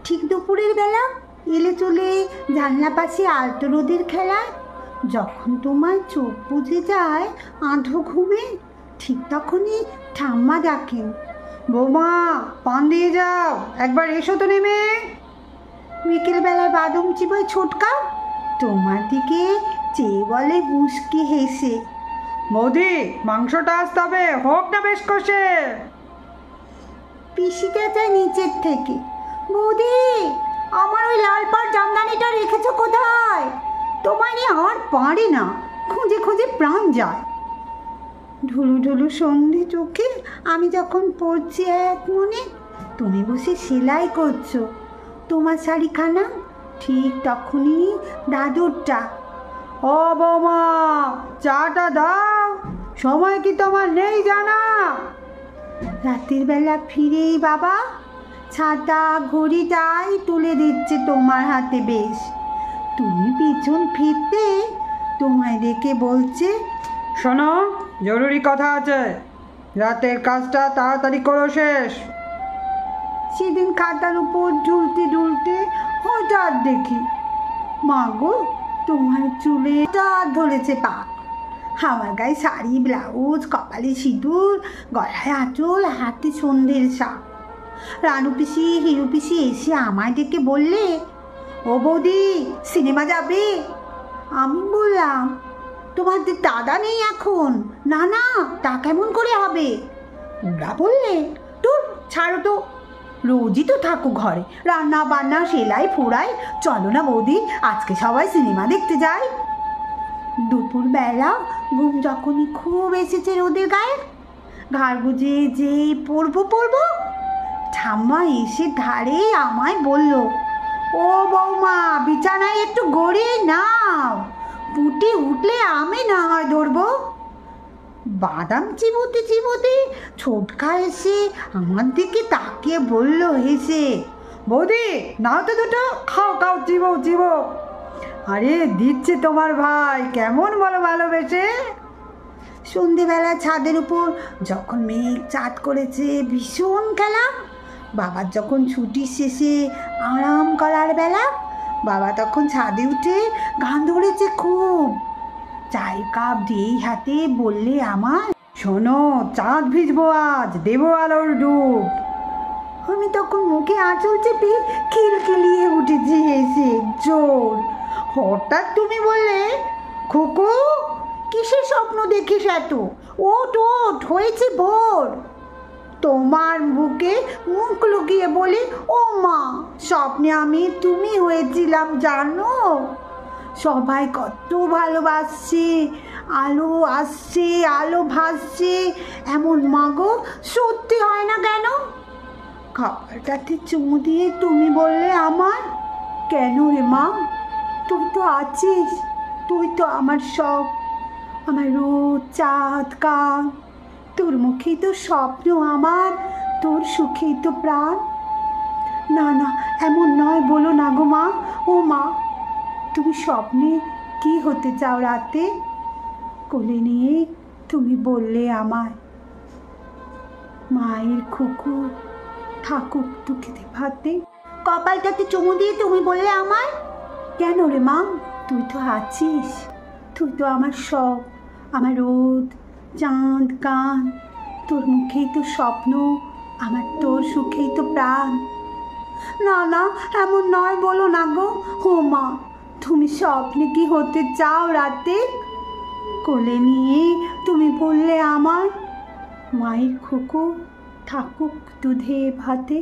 ঠিক দুপুরের বেলা এলে চলে জানলা পাশে আলতো রোদের খেলায় যখন তোমার চোখ বুজে যায় আঁধো ঘুমে, ঠিক তখনই ঠাম্মা ডাকেন, বৌমা পান দিয়ে যাও, একবার এসো তো নেমে। বিকেলবেলায় বাদম চিবায় ছোটকা তোমার দিকে চেয়ে বলে মুস্কি হেসে, বৌদি মাংসটা আসতে হবে, হোক না বেশ কষে। পিসিটা যায় নিচের থেকে, বৌদি আমার ওই লাল পাড় জামদানিটা রেখেছো কোথায়? তোমায় নিয়ে আর পারে না, খুঁজে খুঁজে প্রাণ যায়। ঢুলু ঢুলু সন্ধে চোখে আমি যখন পড়ছি এক মনে, তুমি বসে সেলাই করছো তোমার শাড়িখানা, ঠিক তখনই দাদুরটা, ও বৌমা চাটা দাও, সময় কি তোমার নেই জানা? রাতের বেলা ফিরেই বাবা ছাতা ঘড়িটাই তুলে দিচ্ছে তোমার হাতে বেশ। তুমি পিছন ফিরতে তোমায় দেখে বলছে, শোনো জরুরি কথা আছে, রাতের কাজটা তাড়াতাড়ি করো শেষ। সেদিন খাতার উপর ঢুলতে ঢুলতে হঠাৎ দেখি, মা গো তোমার চুলে ধরেছে পাক, আমার গায়ে শাড়ি ব্লাউজ, কপালে সিঁদুর, গলায় আঁচল, হাতে সন্ধ্যের শাক। রানু পিসি হিরু পিসি এসে আমায় ডেকে বললে, ও বৌদি সিনেমা যাবে? আমি বললাম, তোমাদের দাদা নেই এখন। না না তা কেমন করে হবে? ওরা বললে, তোর ছাড়ো তো, রোজই তো থাকো ঘরে, রান্না বান্না সেলাই ফোড়াই, চলো না বৌদি আজকে সবাই সিনেমা দেখতে যাই। দুপুরবেলা ঘুম যখনই খুব এসেছে রোদের গায়ে, ঘাড় গুজে যে পড়বো ঠাম্মা এসে ধারে আমায় বলল, ও বৌমা বিছানায় একটু গড়িয়ে নাও, পুটি উঠলে আমি না হয় ধরবো। বাদাম চিবোতে চিবোতে ছোটকা এসে আমার দিকে তাকিয়ে বলল হেসে, বৌদি নাও তো দুটো, খাও খাও চিবো চিবো। আরে দিচ্ছে তোমার ভাই, কেমন বলো ভালোবেসে। সন্ধেবেলা ছাদের উপর যখন মেঘ চাঁদ করেছে ভীষণ খেলা, বাবার যখন ছুটি শেষে আরাম করার বেলা, বাবা তখন ছাদে উঠে গান ধরেছে খুব, চায়ের কাপ দিয়েই হাতে বললে আমার, শোনো চাঁদ ভিজবো আজ, দেবো আলোর ডুব। আমি তখন মুখে আঁচল চেপে খিলখিলিয়ে উঠেছি হেসে জোর। হঠাৎ তুমি বললে, খুকু কিসের স্বপ্ন দেখিস এত, ওঠ ওঠ হয়েছে ভোর। তোমার বুকে মুখ লুকিয়ে বলি, ও মা স্বপ্নে আমি তুমি হয়েছিলাম জানো। সবাই কত ভালোবাসছে, আলো আসছে আলো ভাসছে, এমন মাগো সত্যি হয় না কেন? খাবারটাতে চুমু দিয়ে তুমি বললে আমার, কেন রে মা তুই তো আছিস, তুই তো আমার সব, আমার রোদ চাঁদ কান, তোর মুখেই তো স্বপ্ন আমার, তোর সুখেই তো প্রাণ। না না এমন নয় বলো না গো মা, ও মা তুমি স্বপ্নে কি হতে চাও রাতে? কোলে নিয়ে তুমি বললে আমায়, মায়ের খুকু থাকুক দুঃখিতে ভাতে। কপালটাতে চুমু দিয়ে তুমি বললে আমায়, কেন রে মা তুই তো আছিস, তুই তো আমার সব, আমার রোদ চাঁদ কান, তোর মুখেই তো স্বপ্ন আমার, তোর সুখেই তো প্রাণ। না না এমন নয় বলো না গো, ও মা তুমি স্বপ্নে কি হতে চাও রাতে? কোলে নিয়ে তুমি বললে আমার, মায়ের খুকু থাকুক দুধে ভাতে।